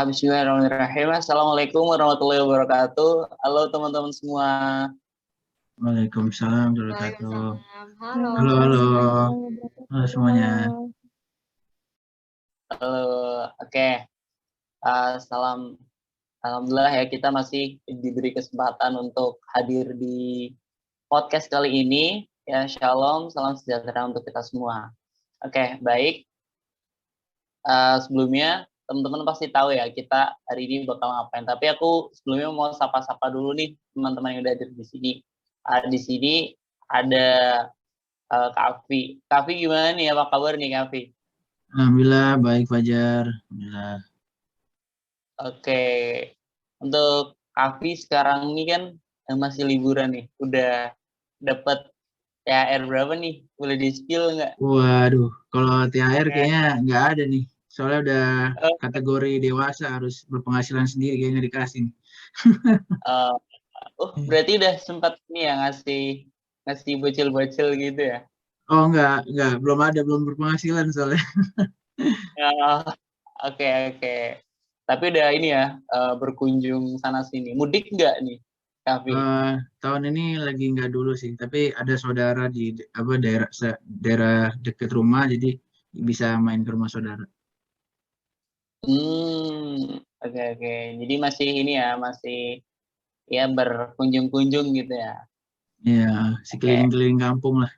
Bismillahirrahmanirrahim. Assalamualaikum warahmatullahi wabarakatuh. Halo teman-teman semua. Waalaikumsalam warahmatullahi wabarakatuh. Waalaikumsalam. Halo. Halo, halo, Waalaikumsalam halo warahmatullahi semuanya. wabarakatuh. Halo, oke. Salam, alhamdulillah ya kita masih diberi kesempatan untuk hadir di podcast kali ini. Ya, shalom, salam sejahtera untuk kita semua. Oke, baik. Sebelumnya teman-teman pasti tahu ya kita hari ini bakal ngapain. Tapi aku sebelumnya mau sapa-sapa dulu nih teman-teman yang udah hadir di sini. Di sini ada Kavi. Kavi gimana nih? Apa kabar nih Kavi? Alhamdulillah baik Fajar. Alhamdulillah. Oke, untuk Kavi sekarang ini kan masih liburan nih. Udah dapat THR berapa nih? Boleh di-spill nggak? Waduh, kalau THR kayaknya nggak ada nih. Soalnya udah kategori dewasa harus berpenghasilan sendiri kayaknya dikasih nih. Berarti udah sempat nih ya ngasih bocil-bocil gitu ya? Oh enggak, belum berpenghasilan soalnya. Oke. Tapi udah ini ya, berkunjung sana sini. Mudik nggak nih, Kavi? Tahun ini lagi nggak dulu sih, tapi ada saudara di daerah dekat rumah, jadi bisa main ke rumah saudara. Oke. Jadi masih ini ya, masih ya berkunjung-kunjung gitu ya. Iya, si keliling-keliling kampung lah.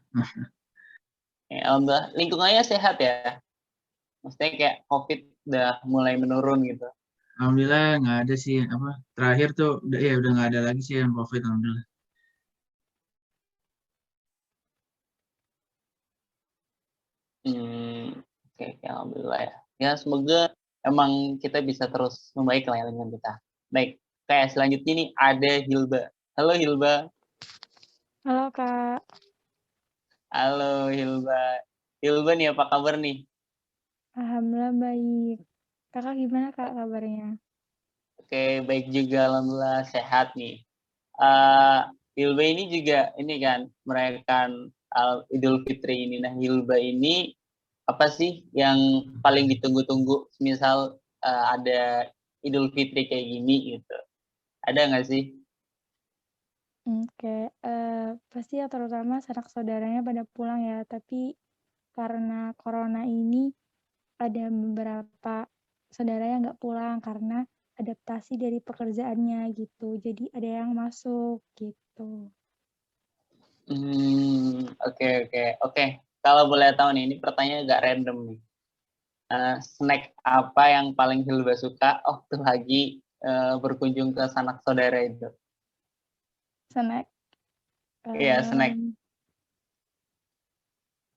Ya, alhamdulillah lingkungannya sehat ya. Maksudnya kayak COVID udah mulai menurun gitu. Alhamdulillah nggak ada sih terakhir tuh udah nggak ada lagi sih yang COVID, alhamdulillah. Oke, alhamdulillah ya. Ya semoga emang kita bisa terus membaik lah ya dengan kita. Baik, kayak selanjutnya nih ada Hilba. Halo Hilba. Halo Kak. Halo Hilba. Hilba nih apa kabar nih? Alhamdulillah baik. Kakak gimana Kak kabarnya? Oke, baik juga, alhamdulillah sehat nih. Hilba ini juga ini kan merayakan Idul Fitri ini. Nah, Hilba ini apa sih yang paling ditunggu-tunggu misal ada Idul Fitri kayak gini gitu? Ada nggak sih? Oke, pasti ya terutama sanak saudaranya pada pulang ya, tapi karena corona ini ada beberapa saudara yang nggak pulang karena adaptasi dari pekerjaannya gitu. Jadi ada yang masuk gitu. Oke. Kalau boleh tahu nih, ini pertanyaan agak random nih. Snack apa yang paling Hilba suka waktu lagi berkunjung ke sanak saudara itu? Snack. Iya, snack.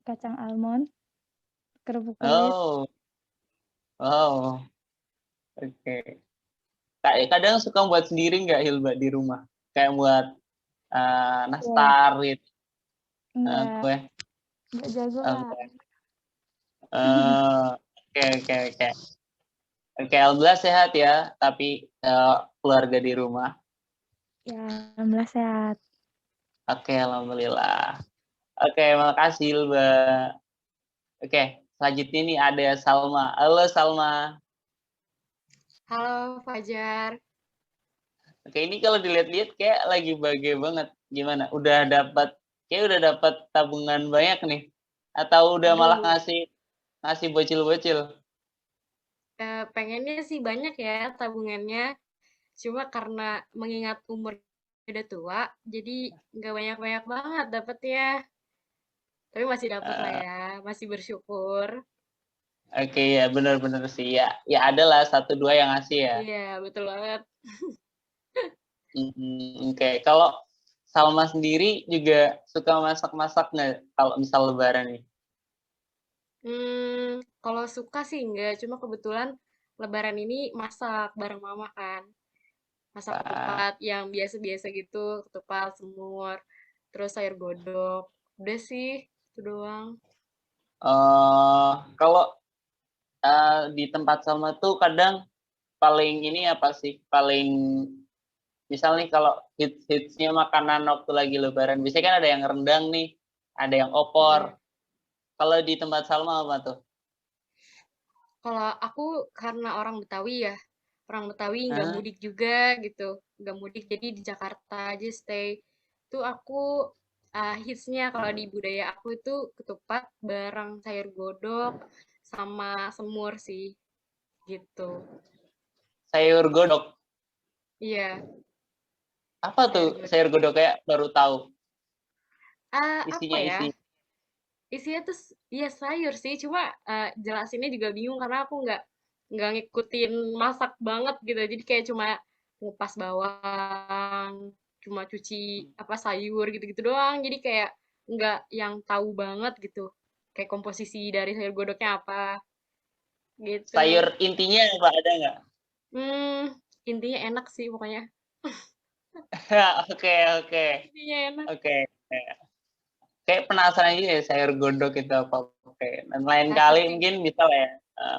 Kacang almond, kerupuk kulit. Oh, wow. Oke. Kadang suka buat sendiri nggak Hilba di rumah? Kayak buat nastar gitu. Kue. Nggak jago lah. Oke. Oke, alhamdulillah sehat ya, tapi keluarga di rumah. Ya, alhamdulillah sehat. Oke, alhamdulillah. Oke, makasih Hilba. Oke, selanjutnya nih ada Salma. Halo Salma. Halo Fajar. Oke, ini kalau dilihat-lihat kayak lagi bahagia banget. Gimana? Udah dapat tabungan banyak nih? Atau udah malah ngasih bocil-bocil? Pengennya sih banyak ya tabungannya, cuma karena mengingat umur udah tua, jadi nggak banyak-banyak banget dapetnya. Tapi masih dapet lah ya, masih bersyukur. Oke, ya benar-benar sih ya. Ya ada lah 1-2 yang ngasih ya. Iya, betul banget. Oke, kalau Salma sendiri juga suka masak-masak nggak kalau misal Lebaran nih? Kalau suka sih enggak, cuma kebetulan Lebaran ini masak bareng mama kan. Masak ketupat yang biasa-biasa gitu, ketupat, semur, terus sayur godok. Udah sih, itu doang. Kalau di tempat Salma tuh kadang paling ini apa sih? Paling misal nih kalau hits-hitsnya makanan waktu lagi Lebaran, biasanya kan ada yang rendang nih, ada yang opor. Kalau di tempat Salma apa tuh? Kalau aku karena orang Betawi ya, orang Betawi nggak Ah, mudik juga gitu, nggak mudik jadi di Jakarta aja stay. Itu aku hitsnya kalau di budaya aku itu ketupat bareng sayur godok sama semur sih gitu. sayur godok. Iya, Apa tuh sayur godok. sayur godok, kayak baru tahu Apa isinya ya? isi. Isinya tuh ya sayur sih, cuma jelasinnya juga bingung karena aku nggak ngikutin masak banget gitu. Jadi kayak cuma ngupas bawang, cuma cuci apa sayur gitu-gitu doang. Jadi kayak nggak yang tahu banget gitu. Kayak komposisi dari sayur godoknya apa gitu. Sayur intinya apa, ada nggak? Hmm, intinya enak sih pokoknya. Oke, oke, Intinya enak. oke. Kayak penasaran juga ya sayur godok itu apa. Oke, dan lain Nah, kali pasti mungkin bisa lah ya,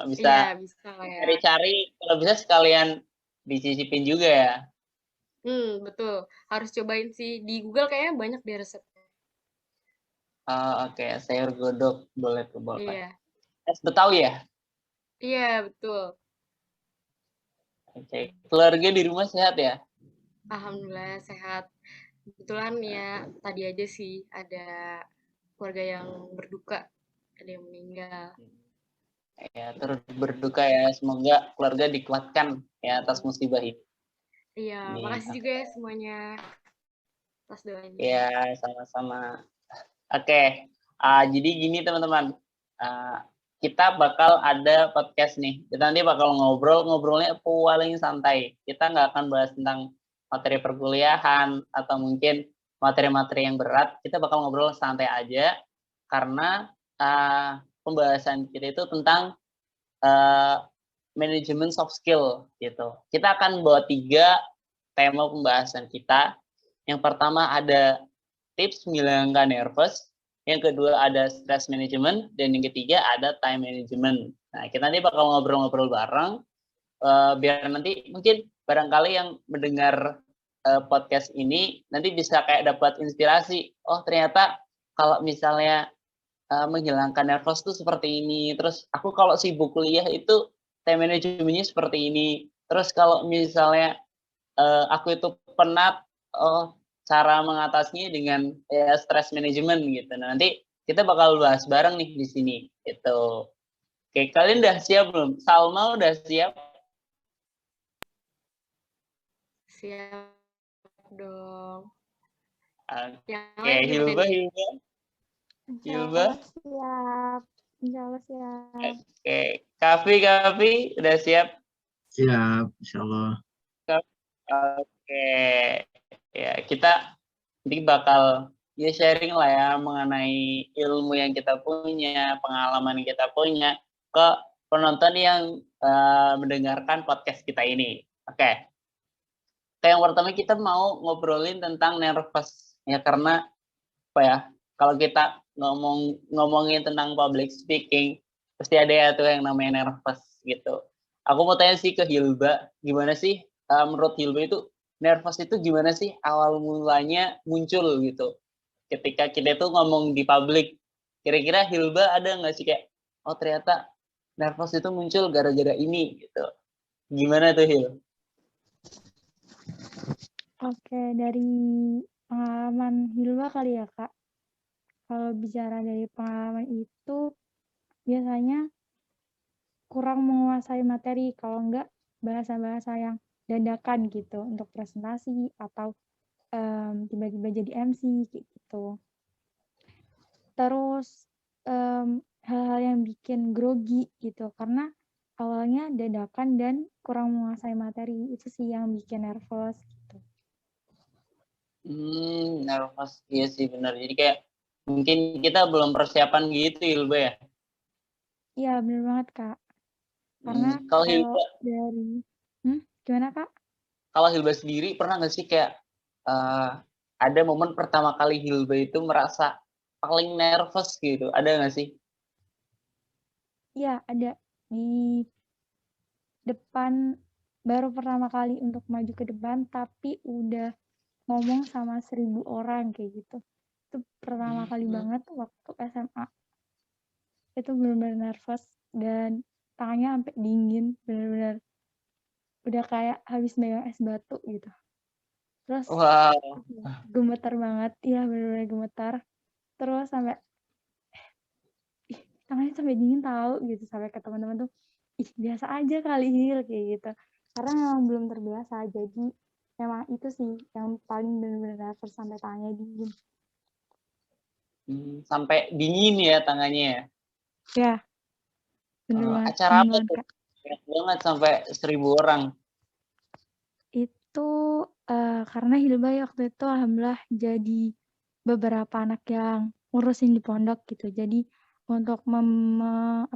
bisa iya bisa lah ya. cari-cari, kalau bisa sekalian dicicipin juga ya. Betul. Harus cobain sih. Di Google kayaknya banyak deh resep. Oke, sayur godok, boleh tuh, boleh. Iya. Es Betawi ya? Iya, betul. Oke. Keluarga di rumah sehat ya? Alhamdulillah sehat. Kebetulan ya tadi aja sih ada keluarga yang berduka, ada yang meninggal. Ya, terus berduka ya. Semoga keluarga dikuatkan ya atas musibah ini. Iya, makasih juga ya semuanya atas doanya. Ya, sama-sama. Oke, jadi gini teman-teman. Kita bakal ada podcast nih. Kita nanti bakal ngobrolnya paling santai. Kita nggak akan bahas tentang materi perkuliahan atau mungkin materi-materi yang berat. Kita bakal ngobrol santai aja karena pembahasan kita itu tentang manajemen soft skill gitu. Kita akan bawa 3 tema pembahasan kita. Yang pertama ada tips menghilangkan nervous, yang kedua ada stress management, dan yang ketiga ada time management. Nah, kita nanti bakal ngobrol-ngobrol bareng, biar nanti mungkin barangkali yang mendengar podcast ini nanti bisa kayak dapat inspirasi. Oh, ternyata kalau misalnya menghilangkan nervous itu seperti ini. Terus aku kalau sibuk kuliah itu time manajemennya seperti ini. Terus kalau misalnya aku itu penat, oh, cara mengatasinya dengan ya stress management gitu. Nah, nanti kita bakal bahas bareng nih di sini gitu. Oke, kalian udah siap belum? Salma udah siap? Siap dong. Yang Oke, lain gimana Hilba, nih? Insya Hilba. Allah siap. Insya Allah siap. Oke, Kavi, udah siap? Siap, insya Allah. Oke, ya kita nanti bakal ya sharing lah ya mengenai ilmu yang kita punya, pengalaman yang kita punya ke penonton yang mendengarkan podcast kita ini. Oke. Yang pertama kita mau ngobrolin tentang nervous ya, karena apa ya? Kalau kita ngomongin tentang public speaking, pasti ada ya tuh yang namanya nervous gitu. Aku mau tanya sih ke Hilba, gimana sih menurut Hilba itu nervous itu gimana sih awal mulanya muncul gitu? Ketika kita tuh ngomong di publik, kira-kira Hilba ada nggak sih kayak, oh ternyata nervous itu muncul gara-gara ini gitu. Gimana tuh Hil? Oke, dari pengalaman Hilwa kali ya, Kak. Kalau bicara dari pengalaman itu, biasanya kurang menguasai materi, kalau enggak bahasa-bahasa yang dadakan gitu, untuk presentasi atau tiba-tiba jadi MC kayak gitu. Terus hal-hal yang bikin grogi gitu, karena awalnya dadakan dan kurang menguasai materi, itu sih yang bikin nervous gitu. Nervous, iya sih benar. Jadi kayak mungkin kita belum persiapan gitu Hilba ya. Iya, bener banget, Kak. Karena Kalau kalau Hilba, dari gimana, Kak? kalau Hilba sendiri pernah nggak sih kayak ada momen pertama kali Hilba itu merasa paling nervous gitu? Ada nggak sih? Iya, ada. Di depan, baru pertama kali untuk maju ke depan, tapi udah ngomong sama 1000 orang kayak gitu. Itu pertama kali banget waktu SMA. Itu bener-bener nervous dan tangannya sampai dingin, bener-bener udah kayak habis megang es batu gitu. Terus Wow. gemetar banget, iya bener-bener gemetar. Terus sampai, ih tangannya sampai dingin tahu gitu, sampai ke teman-teman tuh, ih biasa aja kali Hil kayak gitu. Karena memang belum terbiasa, jadi memang itu sih yang paling bener-bener nervous sampai tangannya dingin. Sampai dingin ya tangannya ya. Ya, bener banget, Acara dingin apa banget tuh? Kak. Banyak banget sampai 1.000 orang. Itu karena Hilbay waktu itu alhamdulillah jadi beberapa anak yang ngurusin di pondok gitu. Jadi untuk mengelola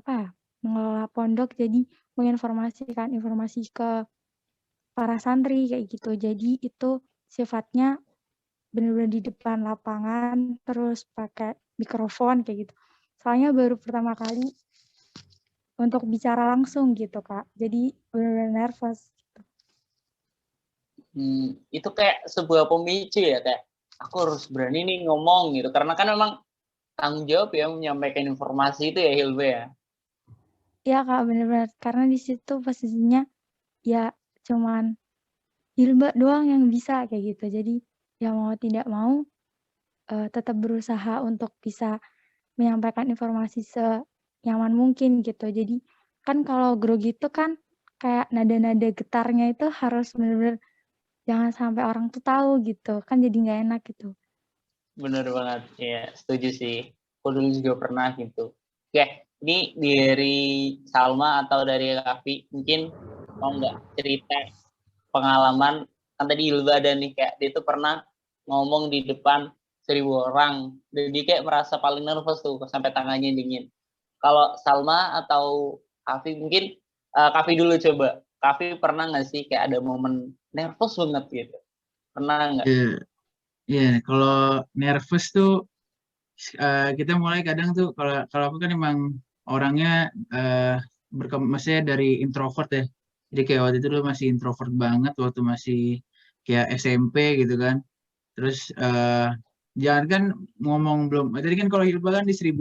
pondok, jadi menginformasikan informasi ke para santri kayak gitu. Jadi itu sifatnya bener-bener di depan lapangan, terus pakai mikrofon kayak gitu. Soalnya baru pertama kali untuk bicara langsung gitu Kak. Jadi bener-bener nervous. Itu kayak sebuah pemicu ya, kayak aku harus berani nih ngomong gitu. Karena kan memang tanggung jawab ya menyampaikan informasi itu ya Hilbe ya. Iya Kak, bener-bener. Karena di situ posisinya ya cuman Hilba doang yang bisa kayak gitu. Jadi ya mau tidak mau tetap berusaha untuk bisa menyampaikan informasi senyaman mungkin gitu. Jadi kan kalau grogi itu kan kayak nada-nada getarnya itu harus bener-bener jangan sampai orang tuh tahu gitu. Kan jadi nggak enak gitu. Bener banget, ya setuju sih. Aku dulu juga pernah gitu. Oke, ini dari Salma atau dari Kavi, mungkin mau nggak cerita pengalaman, kan tadi Hilba ada nih, kayak dia tuh pernah ngomong di depan 1.000 orang, dan dia kayak merasa paling nervous tuh, sampai tangannya dingin. Kalau Salma atau Kavi, mungkin Kavi dulu coba. Kavi pernah nggak sih kayak ada momen nervous banget gitu? Pernah nggak? Iya, iya. Kalau nervous tuh kita mulai kadang tuh kalau kalau aku kan emang orangnya maksudnya dari introvert ya. Jadi kayak waktu itu dulu masih introvert banget waktu masih kayak SMP gitu kan. Terus jangan kan ngomong belum. Tadi kan kalau Hilba kan di 1.000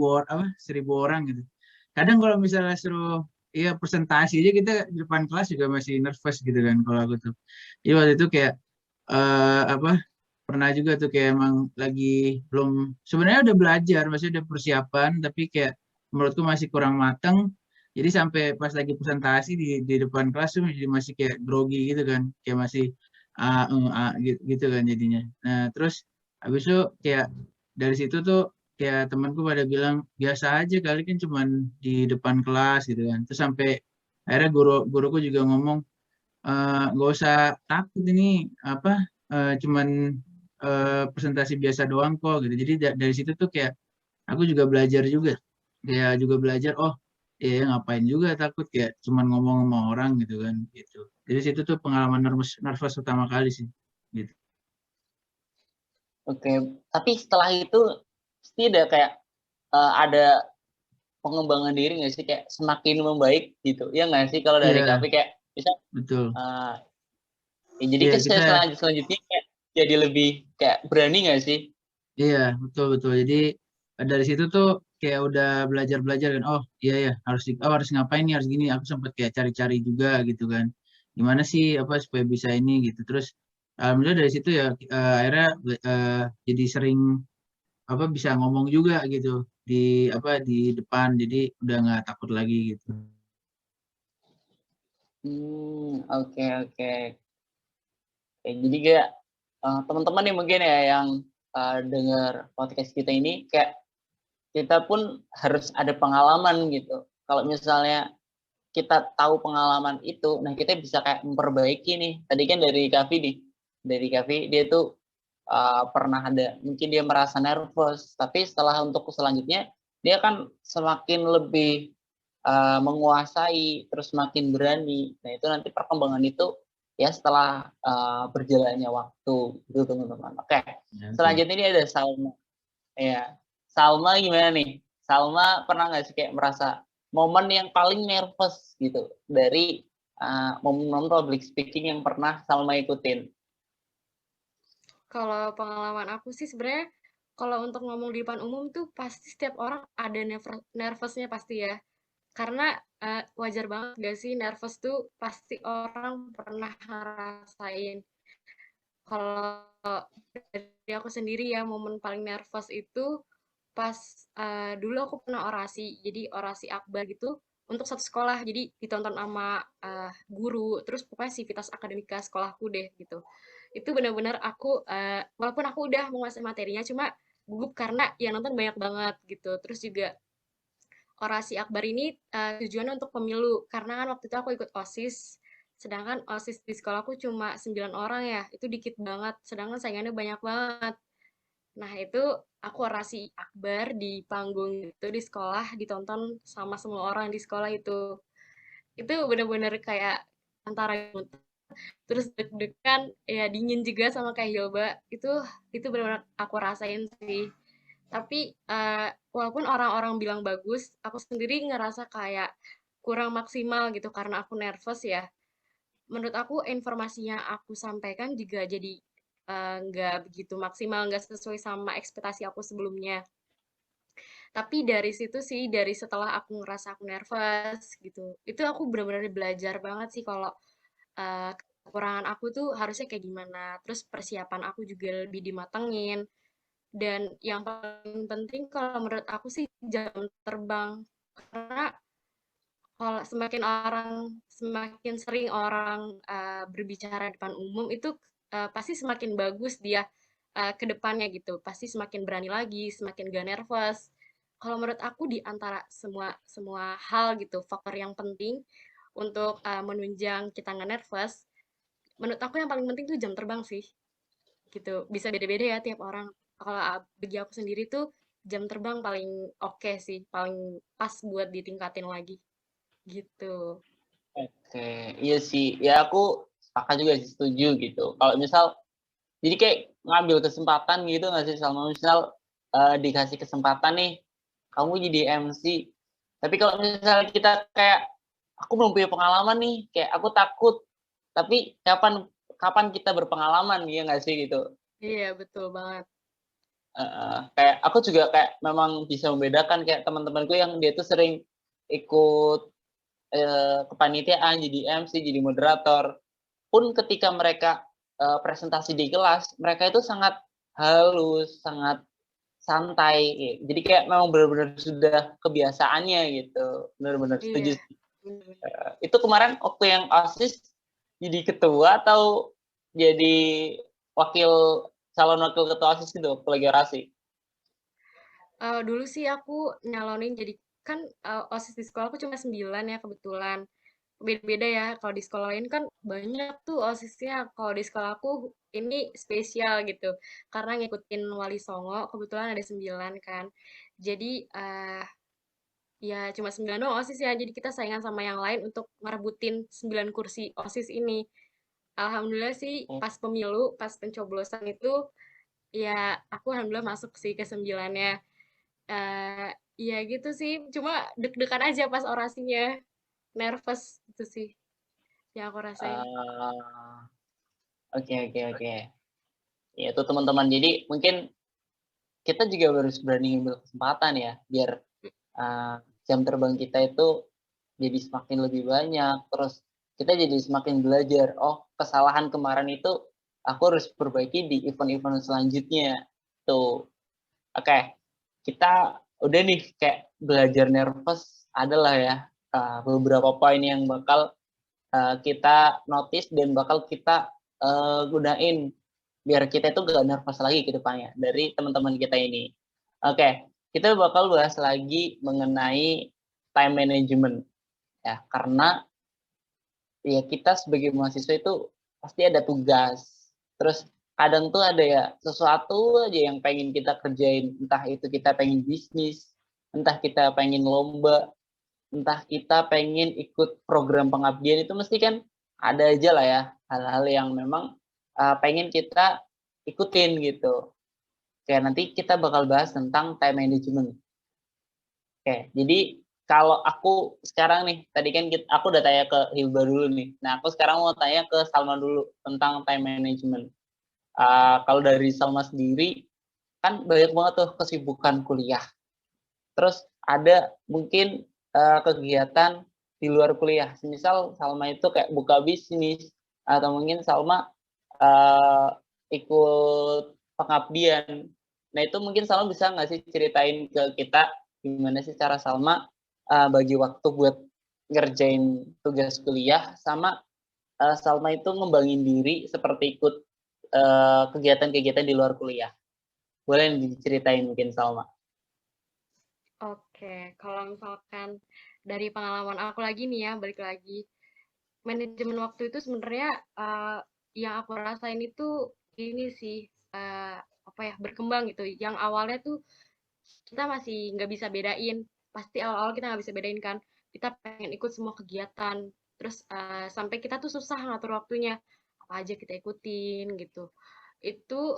orang gitu. Kadang kalau misalnya suruh iya presentasi aja kita di depan kelas juga masih nervous gitu kan kalau aku tuh. Jadi waktu itu kayak apa pernah juga tuh kayak emang lagi belum sebenarnya udah belajar masih udah persiapan tapi kayak menurutku masih kurang matang jadi sampai pas lagi presentasi di depan kelas tuh jadi masih kayak grogi gitu kan kayak masih gitu kan jadinya nah terus habis itu kayak dari situ tuh kayak temanku pada bilang biasa aja kali kan cuman di depan kelas gitu kan terus sampai akhirnya guruku juga ngomong nggak usah takut ini apa cuman presentasi biasa doang kok gitu. Jadi dari situ tuh kayak aku juga belajar juga. Kayak juga belajar oh ya ngapain juga takut kayak cuman ngomong sama orang gitu kan gitu. Jadi situ tuh pengalaman nervous nervous pertama kali sih gitu. Oke, tapi setelah itu pasti ada kayak ada pengembangan diri nggak sih kayak semakin membaik gitu ya nggak sih kalau dari Iya kafe kayak bisa betul. ya jadi Iya kan kita selanjutnya kayak jadi lebih kayak berani nggak sih. iya betul betul. Jadi dari situ tuh kayak udah belajar belajar kan. Oh iya ya harus ngapain nih harus gini. Aku sempat kayak cari-cari juga gitu kan. Gimana sih apa supaya bisa ini gitu. Terus alhamdulillah dari situ ya akhirnya jadi sering apa bisa ngomong juga gitu di apa di depan. Jadi udah nggak takut lagi gitu. Oke oke. Jadi kayak teman-teman nih mungkin ya yang dengar podcast kita ini kayak kita pun harus ada pengalaman gitu. Kalau misalnya kita tahu pengalaman itu, nah kita bisa kayak memperbaiki nih. Tadi kan dari Kavi dia tuh pernah ada, mungkin dia merasa nervous, tapi setelah untuk selanjutnya dia kan semakin lebih menguasai, terus makin berani. Nah itu nanti perkembangan itu ya setelah berjalannya waktu, gitu teman-teman. Oke, Ya, betul. selanjutnya ini ada Salma. Ya, Salma gimana nih? Salma pernah nggak sih kayak merasa momen yang paling nervous gitu dari momen public speaking yang pernah Salma ikutin? Kalau pengalaman aku sih sebenarnya kalau untuk ngomong di depan umum tuh pasti setiap orang ada nervousnya pasti ya. karena wajar banget gak sih nervous tuh pasti orang pernah ngerasain. Kalau dari aku sendiri ya, momen paling nervous itu pas dulu aku pernah orasi, jadi orasi akbar gitu untuk satu sekolah, jadi ditonton sama guru, terus pokoknya sivitas akademika sekolahku deh gitu. Itu benar-benar aku, walaupun aku udah menguasai materinya, cuma gugup karena yang nonton banyak banget gitu. Terus juga orasi akbar ini tujuannya untuk pemilu, karena kan waktu itu aku ikut OSIS, sedangkan OSIS di sekolahku cuma 9 orang ya, itu dikit banget, sedangkan saingannya banyak banget. Nah, itu aku orasi akbar di panggung itu di sekolah, ditonton sama semua orang di sekolah itu. Itu bener-bener kayak antara terus deg-degan, ya dingin juga sama kayak Hilba. Itu benar-benar aku rasain sih. Tapi walaupun orang-orang bilang bagus, aku sendiri ngerasa kayak kurang maksimal gitu karena aku nervous ya. Menurut aku informasinya aku sampaikan juga jadi nggak begitu maksimal, nggak sesuai sama ekspektasi aku sebelumnya. Tapi dari situ sih, dari setelah aku ngerasa aku nervous gitu, itu aku benar-benar belajar banget sih kalau kekurangan aku tuh harusnya kayak gimana. Terus persiapan aku juga lebih dimatengin. Dan yang paling penting kalau menurut aku sih jam terbang. Karena kalau semakin sering orang berbicara di depan umum itu pasti semakin bagus dia ke depannya gitu. Pasti semakin berani lagi, semakin gak nervous. Kalau menurut aku di antara semua semua hal gitu, faktor yang penting untuk menunjang kita nggak nervous, menurut aku yang paling penting tuh jam terbang sih. Gitu. Bisa beda-beda ya tiap orang. Kalau bagi aku sendiri tuh jam terbang paling oke sih, paling pas buat ditingkatin lagi. Gitu. Oke, iya sih. Ya aku sepakat juga sih, setuju gitu. Kalau misal, jadi kayak ngambil kesempatan gitu nggak sih, Salma? Misal dikasih kesempatan nih, kamu jadi MC. Tapi kalau misalnya kita kayak, aku belum punya pengalaman nih, kayak aku takut. Tapi kapan kita berpengalaman, ya nggak sih gitu? Iya, betul banget. Kayak aku juga kayak memang bisa membedakan kayak teman-temanku yang dia tuh sering ikut kepanitiaan, jadi MC, jadi moderator. Pun ketika mereka presentasi di kelas, mereka itu sangat halus, sangat santai. Gitu. Jadi kayak memang benar-benar sudah kebiasaannya gitu. Benar-benar setuju. Iya, bener-bener. Itu kemarin waktu yang OSIS jadi ketua atau jadi calon wakil ketua OSIS gitu waktu lagi orasi? Dulu sih aku nyalonin jadi kan OSIS di sekolah aku cuma 9 ya kebetulan. Beda-beda ya, kalau di sekolah lain kan banyak tuh OSISnya. Kalau di sekolah aku ini spesial gitu. Karena ngikutin Wali Songo, kebetulan ada 9 kan. Jadi ya cuma 9 doang OSIS ya. Jadi kita saingan sama yang lain untuk ngerebutin 9 kursi OSIS ini. Alhamdulillah sih Oh, pas pemilu, pas pencoblosan itu ya aku alhamdulillah masuk sih ke 9-nya. Eh, ya gitu sih, cuma deg-degan aja pas orasinya, nervous itu sih yang aku rasain. oke oke oke. Ya itu teman-teman. Jadi mungkin kita juga harus berani ngambil kesempatan ya, biar uh, jam terbang kita itu jadi semakin lebih banyak. Terus kita jadi semakin belajar. Oh, kesalahan kemarin itu aku harus perbaiki di event-event selanjutnya. Tuh, oke. Kita udah nih kayak belajar nervous adalah ya beberapa poin yang bakal kita notice dan bakal kita gunain biar kita itu gak nervous lagi ke depannya dari teman-teman kita ini. Oke, kita bakal bahas lagi mengenai time management ya, karena ya kita sebagai mahasiswa itu pasti ada tugas. Terus kadang tuh ada ya sesuatu aja yang pengen kita kerjain, entah itu kita pengen bisnis, entah kita pengen lomba, entah kita pengen ikut program pengabdian, itu mesti kan ada aja lah ya hal-hal yang memang pengen kita ikutin gitu. Oke, nanti kita bakal bahas tentang time management. Oke, jadi kalau aku sekarang nih, tadi kan aku udah tanya ke Hilba dulu nih. Nah, aku sekarang mau tanya ke Salma dulu tentang time management. Kalau dari Salma sendiri, kan banyak banget tuh kesibukan kuliah. Terus ada mungkin kegiatan di luar kuliah. Misal Salma itu kayak buka bisnis, atau mungkin Salma ikut pengabdian. Nah itu mungkin Salma bisa nggak sih ceritain ke kita gimana sih cara Salma bagi waktu buat ngerjain tugas kuliah, sama Salma itu ngembangin diri seperti ikut kegiatan-kegiatan di luar kuliah. Boleh diceritain mungkin Salma? Oke, kalau misalkan dari pengalaman aku lagi nih ya, balik lagi. Manajemen waktu itu sebenarnya yang aku rasain itu ini sih, apa ya, berkembang gitu. Yang awalnya tuh kita masih nggak bisa bedain, pasti awal-awal kita nggak bisa bedain kan. Kita pengen ikut semua kegiatan, terus sampai kita tuh susah ngatur waktunya, apa aja kita ikutin gitu. Itu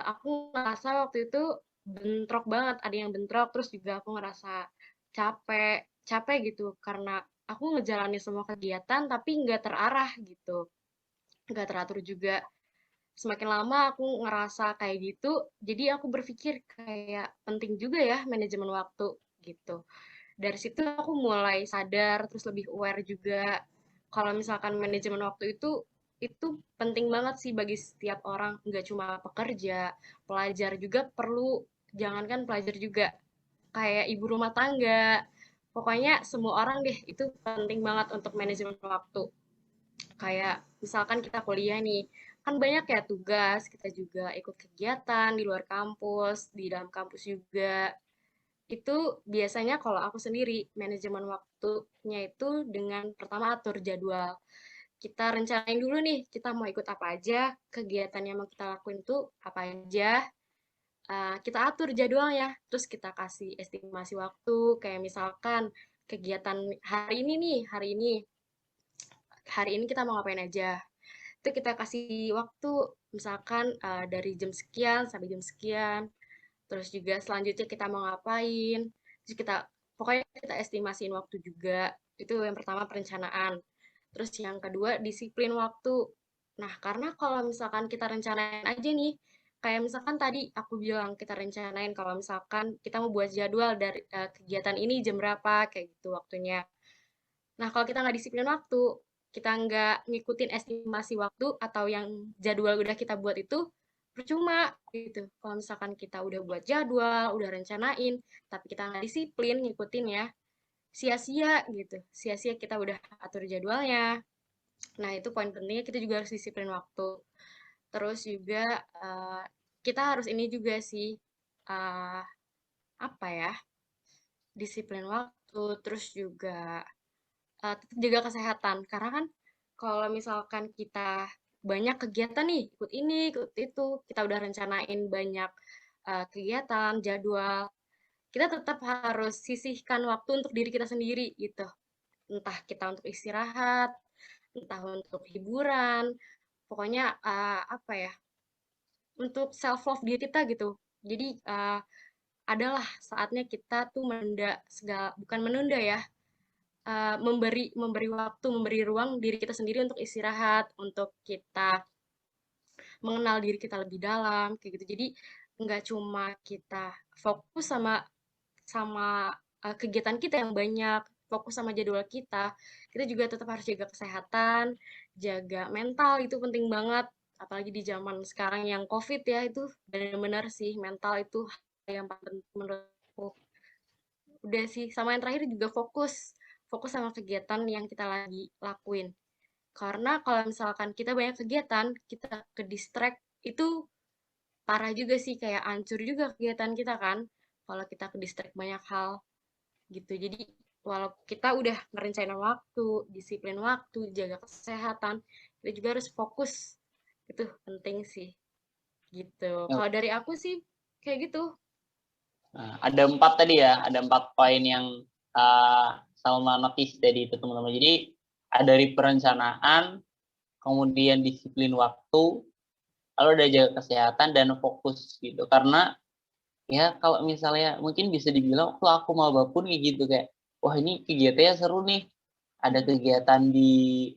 aku ngerasa waktu itu bentrok banget, ada yang bentrok, terus juga aku ngerasa capek, capek gitu karena aku ngejalanin semua kegiatan tapi nggak terarah gitu, nggak teratur juga. Semakin lama aku ngerasa kayak gitu, jadi aku berpikir kayak penting juga ya manajemen waktu gitu. Dari situ aku mulai sadar, terus lebih aware juga kalau misalkan manajemen waktu itu penting banget sih bagi setiap orang, nggak cuma pekerja, pelajar juga perlu, jangankan pelajar juga, kayak ibu rumah tangga, pokoknya semua orang deh itu penting banget untuk manajemen waktu. Kayak misalkan kita kuliah nih, kan banyak ya tugas, kita juga ikut kegiatan di luar kampus, di dalam kampus juga. Itu biasanya kalau aku sendiri, manajemen waktunya itu dengan pertama atur jadwal. Kita rencanain dulu nih, kita mau ikut apa aja, kegiatan yang mau kita lakuin itu apa aja, kita atur jadwalnya, terus kita kasih estimasi waktu, kayak misalkan kegiatan hari ini kita mau ngapain aja. Itu kita kasih waktu, misalkan dari jam sekian sampai jam sekian, terus juga selanjutnya kita mau ngapain, terus pokoknya kita estimasiin waktu juga. Itu yang pertama perencanaan. Terus yang kedua disiplin waktu. Nah, karena kalau misalkan kita rencanain aja nih, kayak misalkan tadi aku bilang kita rencanain kalau misalkan kita mau buat jadwal dari kegiatan ini jam berapa, kayak gitu waktunya. Nah, kalau kita nggak disiplin waktu, kita nggak ngikutin estimasi waktu atau yang jadwal udah kita buat itu, percuma gitu. Kalau misalkan kita udah buat jadwal, udah rencanain, tapi kita nggak disiplin ngikutin ya, sia-sia gitu. Sia-sia kita udah atur jadwalnya. Nah, itu poin pentingnya kita juga harus disiplin waktu. Terus juga kita harus ini juga sih, eh, apa ya, disiplin waktu, terus juga tetap jaga kesehatan. Karena kan kalau misalkan kita banyak kegiatan nih, ikut ini, ikut itu, kita udah rencanain banyak kegiatan, jadwal, kita tetap harus sisihkan waktu untuk diri kita sendiri gitu. Entah kita untuk istirahat, entah untuk hiburan, pokoknya apa ya, untuk self love diri kita gitu. Jadi adalah saatnya kita tuh menunda segala, bukan menunda ya, memberi memberi waktu, memberi ruang diri kita sendiri untuk istirahat, untuk kita mengenal diri kita lebih dalam, kayak gitu. Jadi nggak cuma kita fokus sama sama kegiatan kita yang banyak, fokus sama jadwal kita juga tetap harus jaga kesehatan, jaga mental itu penting banget. Apalagi di zaman sekarang yang COVID ya, itu benar-benar sih mental itu yang paling penting menurutku. Udah sih, sama yang terakhir juga fokus. Fokus sama kegiatan yang kita lagi lakuin. Karena kalau misalkan kita banyak kegiatan, kita ke distract, itu parah juga sih, kayak hancur juga kegiatan kita kan. Kalau kita ke distract banyak hal gitu. Jadi walau kita udah ngerencanain waktu, disiplin waktu, jaga kesehatan, kita juga harus fokus. Itu penting sih. Gitu. Kalau dari aku sih kayak gitu. Nah, ada 4 tadi ya, ada 4 poin yang Salma notice tadi itu teman-teman. Jadi ada dari perencanaan, kemudian disiplin waktu, lalu ada jaga kesehatan dan fokus gitu. Karena ya kalau misalnya mungkin bisa dibilang waktu aku mau mabapun kayak gitu, kayak wah ini kegiatannya seru nih. Ada kegiatan di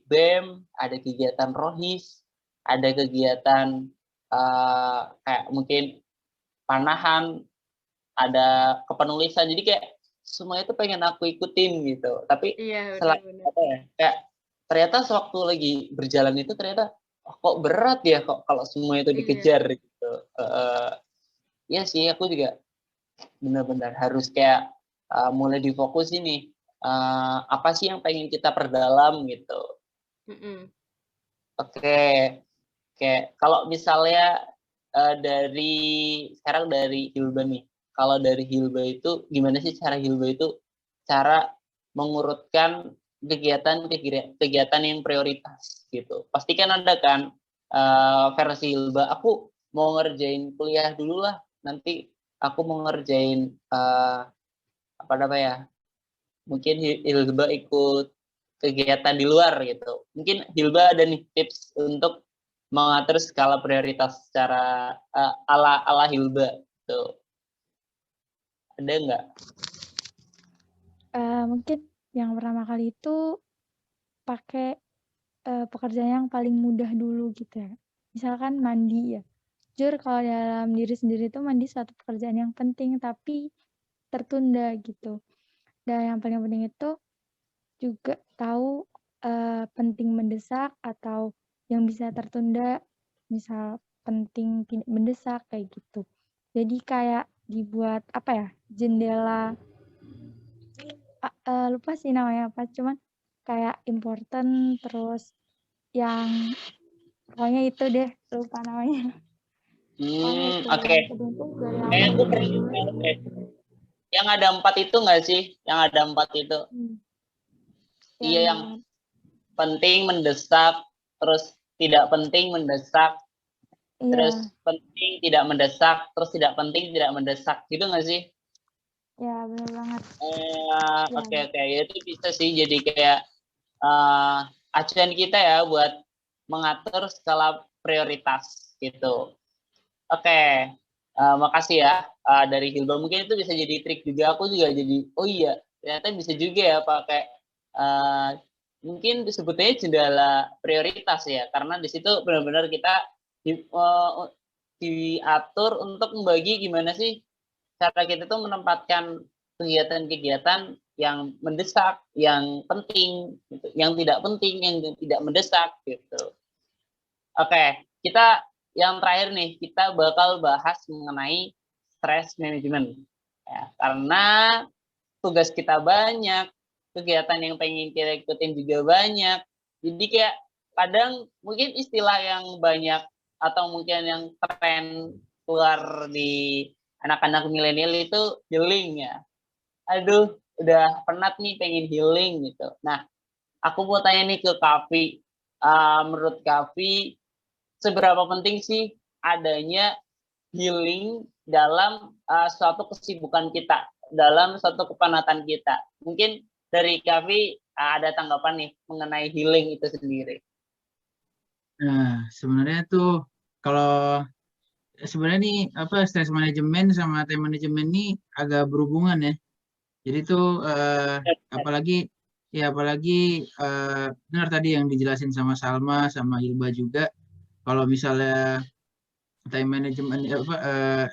BEM, ada kegiatan rohis, ada kegiatan kayak mungkin panahan, ada kepenulisan. Jadi kayak semua itu pengen aku ikutin gitu. Tapi Iya, selain benar-benar. apa ya, kayak ternyata sewaktu lagi berjalan itu ternyata "Oh, kok berat ya kok kalau semua itu Iya. dikejar gitu." Iya sih aku juga benar-benar harus kayak mulai difokusin nih, apa sih yang pengen kita perdalam gitu. Mm-mm. Oke, kalau misalnya dari sekarang dari Hilba nih, kalau dari Hilba itu gimana sih cara mengurutkan kegiatan yang prioritas gitu. Pasti kan ada kan versi Hilba, aku mau ngerjain kuliah dulu lah, nanti aku mau ngerjain apa namanya, mungkin Hilba ikut kegiatan di luar gitu. Mungkin Hilba ada nih tips untuk mengatur skala prioritas secara ala Hilba tuh. Ada nggak? Mungkin yang pertama kali itu pakai pekerjaan yang paling mudah dulu gitu ya. Misalkan mandi ya. Jujur kalau dalam diri sendiri itu mandi suatu pekerjaan yang penting tapi tertunda gitu. Dan yang paling penting itu juga tahu penting mendesak atau yang bisa tertunda, misal penting tidak mendesak kayak gitu. Jadi kayak dibuat apa ya, jendela lupa sih namanya apa, cuman kayak important terus yang pokoknya itu deh, lupa namanya. Pokoknya itu Oke. yang penting tuh dari yang Kayaknya aku penting pernah dulu. tahu deh. Yang ada 4 itu nggak sih? Yang ada 4 itu. Iya, yang Yang penting mendesak, terus tidak penting mendesak, terus iya, penting tidak mendesak, terus tidak penting tidak mendesak, gitu nggak sih? ya benar banget. Oke, Ya. ya itu bisa sih jadi kayak acuan kita ya buat mengatur skala prioritas gitu. Oke, makasih ya dari Hilba. Mungkin itu bisa jadi trik juga. Aku juga jadi, oh iya, ternyata bisa juga ya pakai mungkin disebutnya jendela prioritas ya, karena di situ benar-benar kita diatur untuk membagi gimana sih cara kita tuh menempatkan kegiatan-kegiatan yang mendesak, yang penting, gitu, yang tidak penting, yang tidak mendesak gitu. Oke, kita yang terakhir nih, kita bakal bahas mengenai stress management. Ya, karena tugas kita banyak, kegiatan yang pengen kita ikutin juga banyak. Jadi kayak kadang mungkin istilah yang banyak atau mungkin yang tren keluar di anak-anak milenial itu healing ya. Aduh, udah penat nih pengen healing gitu. Nah, aku mau tanya nih ke Kavi. Menurut Kavi, seberapa penting sih adanya healing dalam suatu kesibukan kita, dalam suatu kepenatan kita? Mungkin dari Kavi ada tanggapan nih mengenai healing itu sendiri. Nah, sebenarnya tuh kalau sebenarnya nih apa stress management sama time management ini agak berhubungan ya. Jadi tuh apalagi benar tadi yang dijelasin sama Salma sama Hilba juga kalau misalnya time management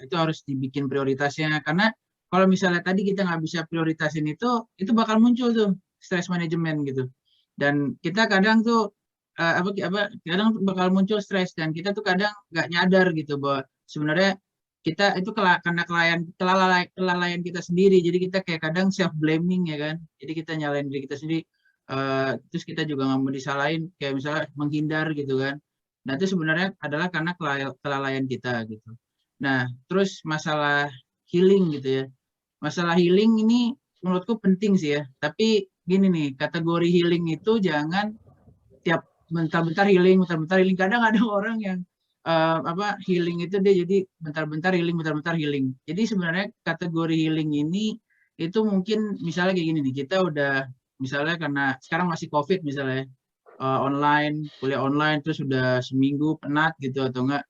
itu harus dibikin prioritasnya karena kalau misalnya tadi kita nggak bisa prioritasin itu bakal muncul tuh stress management gitu dan kita kadang tuh kadang bakal muncul stres dan kita tuh kadang nggak nyadar gitu bahwa sebenarnya kita itu karena kelalaian kita sendiri jadi kita kayak kadang self blaming ya kan jadi kita nyalain diri kita sendiri terus kita juga nggak mau disalahin kayak misalnya menghindar gitu kan. Nah, itu sebenarnya adalah karena kelalaian kita gitu. Nah, terus masalah healing gitu ya. Masalah healing ini menurutku penting sih ya. Tapi gini nih, kategori healing itu jangan tiap bentar-bentar healing, bentar-bentar healing. Kadang ada orang yang healing itu dia jadi bentar-bentar healing, bentar-bentar healing. Jadi sebenarnya kategori healing ini itu mungkin misalnya kayak gini nih, kita udah misalnya karena sekarang masih COVID misalnya online, kuliah online terus sudah seminggu penat gitu atau enggak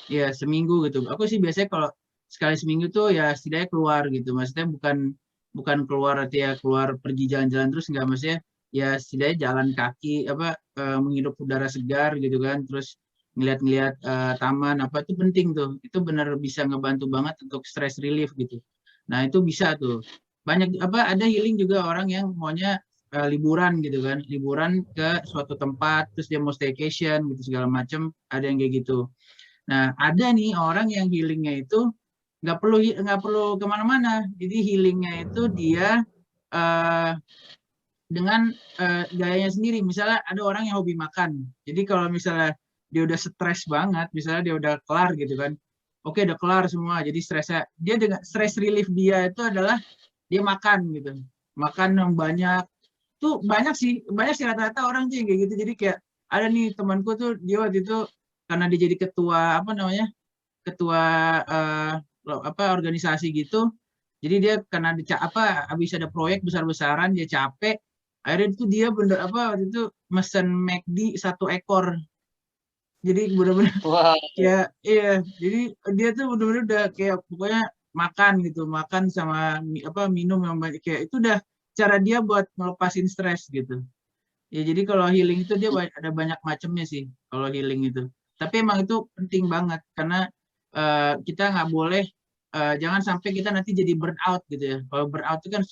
ya seminggu gitu. Aku sih biasanya kalau sekali seminggu tuh ya setidaknya keluar gitu. Maksudnya bukan keluar arti ya keluar pergi jalan-jalan terus enggak maksudnya ya setidaknya jalan kaki menghirup udara segar gitu kan. Terus ngeliat-ngeliat taman apa itu penting tuh. Itu benar bisa ngebantu banget untuk stress relief gitu. Nah, itu bisa tuh. banyak ada healing juga orang yang maunya liburan gitu kan, liburan ke suatu tempat terus dia mau staycation gitu segala macam, ada yang kayak gitu. Nah, ada nih orang yang healingnya itu nggak perlu kemana-mana, jadi healingnya itu dia dengan gayanya sendiri. Misalnya ada orang yang hobi makan, jadi kalau misalnya dia udah stres banget, misalnya dia udah kelar gitu kan, oke udah kelar semua, jadi stresnya dia dengan stress relief dia itu adalah dia makan gitu, makan yang banyak. Tuh banyak sih rata-rata orang tuh yang kayak gitu. Jadi kayak ada nih temanku tuh, dia waktu itu karena dia jadi ketua ketua organisasi gitu, jadi dia karena habis ada proyek besar-besaran dia capek, akhirnya itu dia bener waktu itu mesen McD 1 ekor, jadi bener-bener Wah, ya iya, jadi dia tuh bener-bener udah kayak pokoknya makan gitu, makan sama minum yang banyak, kayak itu udah cara dia buat ngelepasin stres gitu. Ya jadi kalau healing itu dia ada banyak macamnya sih kalau healing itu. Tapi emang itu penting banget karena kita nggak boleh jangan sampai kita nanti jadi burn out gitu ya. Kalau burn out itu kan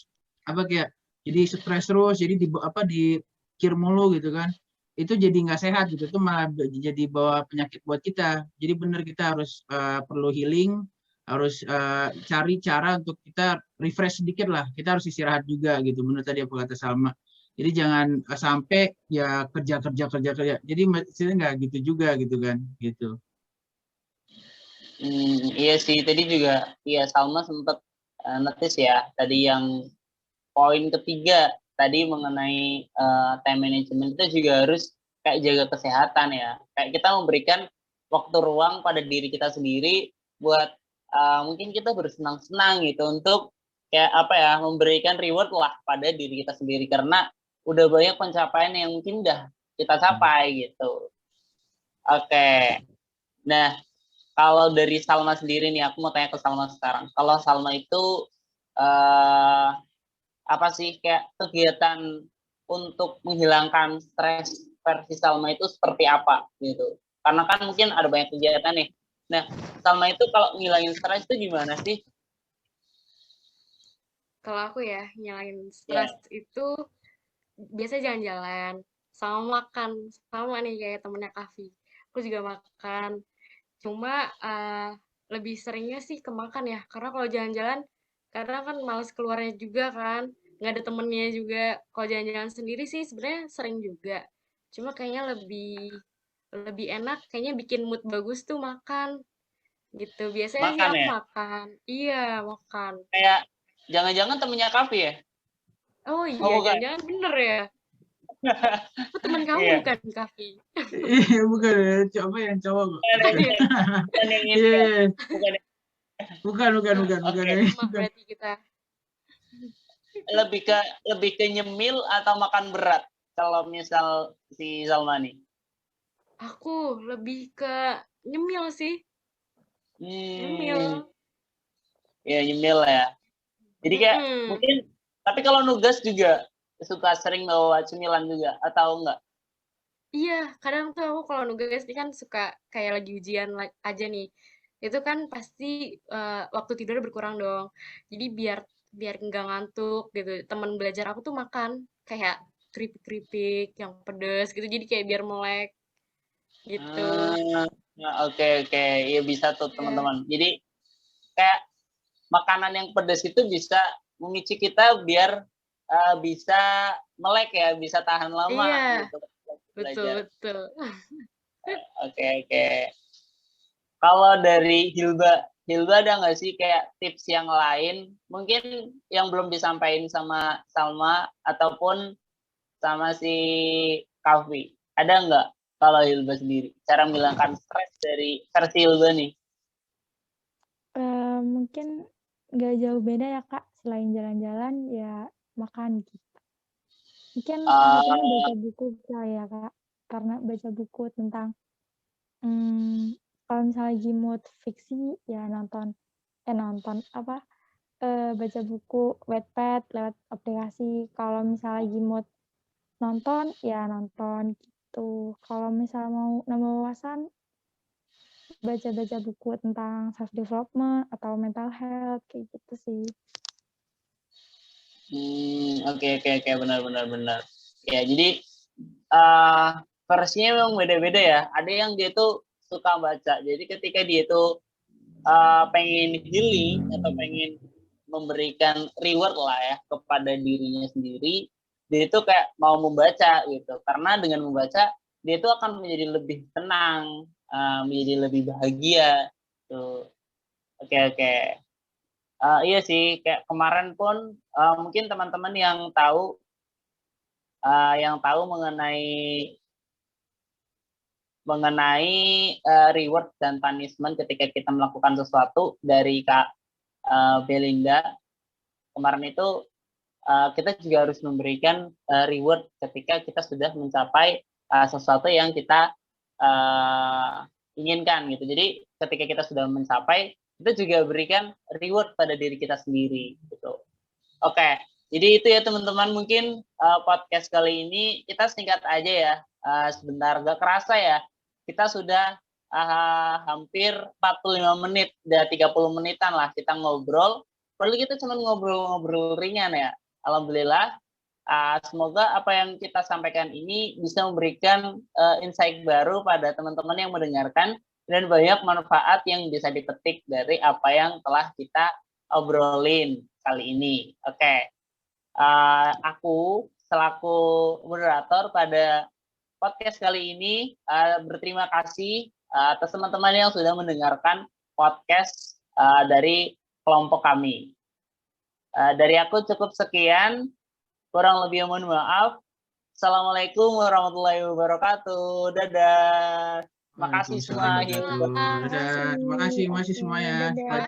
kayak jadi stres terus, jadi dikir mulu gitu kan. Itu jadi nggak sehat gitu. Itu malah jadi bawa penyakit buat kita. Jadi benar kita harus perlu healing, harus cari cara untuk kita refresh sedikit lah. Kita harus istirahat juga gitu. Menurut tadi apa kata Salma. Jadi jangan sampai ya kerja. Jadi maksudnya nggak gitu juga gitu kan, gitu. Iya sih, tadi juga Salma sempat notice ya, tadi yang poin ketiga tadi mengenai time management, kita juga harus kayak jaga kesehatan ya. Kayak kita memberikan waktu ruang pada diri kita sendiri buat mungkin kita bersenang-senang gitu, untuk kayak memberikan reward lah pada diri kita sendiri, karena udah banyak pencapaian yang mungkin udah kita capai gitu. Oke. Nah, kalau dari Salma sendiri nih, aku mau tanya ke Salma sekarang. Kalau Salma itu apa sih kayak kegiatan untuk menghilangkan stres versi Salma itu seperti apa gitu? Karena kan mungkin ada banyak kegiatan nih. Nah, Salma itu kalau ngilangin stres itu gimana sih? Kalau aku ya, nyalain stres itu biasa jalan-jalan, sama makan, sama nih kayak temennya Kavi. Aku juga makan, cuma lebih seringnya sih ke makan ya, karena kalau jalan-jalan kadang kan males keluarnya juga kan, nggak ada temennya juga. Kalau jalan-jalan sendiri sih sebenarnya sering juga, cuma kayaknya lebih lebih enak, kayaknya bikin mood bagus tuh makan gitu. Biasanya sih Makan aku ya? makan, iya makan. Kayak jangan-jangan temennya Kavi ya? Oh Oh, iya, bukan. jangan-jangan bener ya. Oh, teman kamu Iya. bukan, Kavi? Iya bukan ya, coba yang cowok kok. Bukan yang ini Iya, ya. Bukan bukan Oke, yang sama berarti kita. lebih ke nyemil atau makan berat kalau misal si Salma nih? Aku lebih ke nyemil sih, nyemil. Ya nyemil ya. Jadi kayak Mm-mm. mungkin, tapi kalau nugas juga suka sering bawa cemilan juga atau enggak? Iya, kadang tuh aku kalau nugas ini kan suka kayak lagi ujian aja nih. Itu kan pasti waktu tidur berkurang dong. Jadi biar biar nggak ngantuk gitu. Teman belajar aku tuh makan kayak keripik-keripik yang pedes gitu. Jadi kayak biar melek gitu. Oke, ya bisa tuh Iya, teman-teman. Jadi kayak makanan yang pedas itu bisa memicu kita biar bisa melek ya, bisa tahan lama iya, gitu betul belajar. betul. Oke. Kalau dari Hilba ada nggak sih kayak tips yang lain mungkin yang belum disampaikan sama Salma ataupun sama si Kavi? Ada nggak kalau Hilba sendiri cara menghilangkan stres dari versi Hilba nih? Mungkin nggak jauh beda ya Kak, selain jalan-jalan ya makan gitu. Mungkin salah satunya baca buku kali ya Kak, karena baca buku tentang kalau misalnya lagi mood fiksi ya baca buku Wattpad lewat aplikasi. Kalau misalnya lagi mood nonton, ya nonton gitu. Kalau misalnya mau nambah wawasan, baca-baca buku tentang self development atau mental health kayak gitu sih. Oke, benar. Ya, jadi versinya memang beda-beda ya. Ada yang dia tuh suka baca. Jadi ketika dia tuh pengen healing atau pengen memberikan reward lah ya kepada dirinya sendiri, dia itu kayak mau membaca gitu. Karena dengan membaca dia itu akan menjadi lebih tenang, menjadi lebih bahagia. Tuh. Oke. Iya sih, kayak kemarin pun mungkin teman-teman yang tahu mengenai reward dan punishment ketika kita melakukan sesuatu dari Kak Belinda kemarin itu, kita juga harus memberikan reward ketika kita sudah mencapai sesuatu yang kita inginkan gitu. Jadi ketika kita sudah mencapai, kita juga berikan reward pada diri kita sendiri gitu. Oke, jadi itu ya teman-teman, mungkin podcast kali ini kita singkat aja ya, sebentar, gak kerasa ya, kita sudah hampir 45 menit, udah 30 menitan lah kita ngobrol, padahal kita cuma ngobrol-ngobrol ringan ya. Alhamdulillah, semoga apa yang kita sampaikan ini bisa memberikan insight baru pada teman-teman yang mendengarkan, dan banyak manfaat yang bisa dipetik dari apa yang telah kita obrolin kali ini. Oke. Aku selaku moderator pada podcast kali ini berterima kasih atas teman-teman yang sudah mendengarkan podcast dari kelompok kami. Dari aku cukup sekian, kurang lebih mohon maaf. Assalamualaikum warahmatullahi wabarakatuh. Dadah. Terima kasih semua. Dadah. Terima kasih semuanya. Dadah.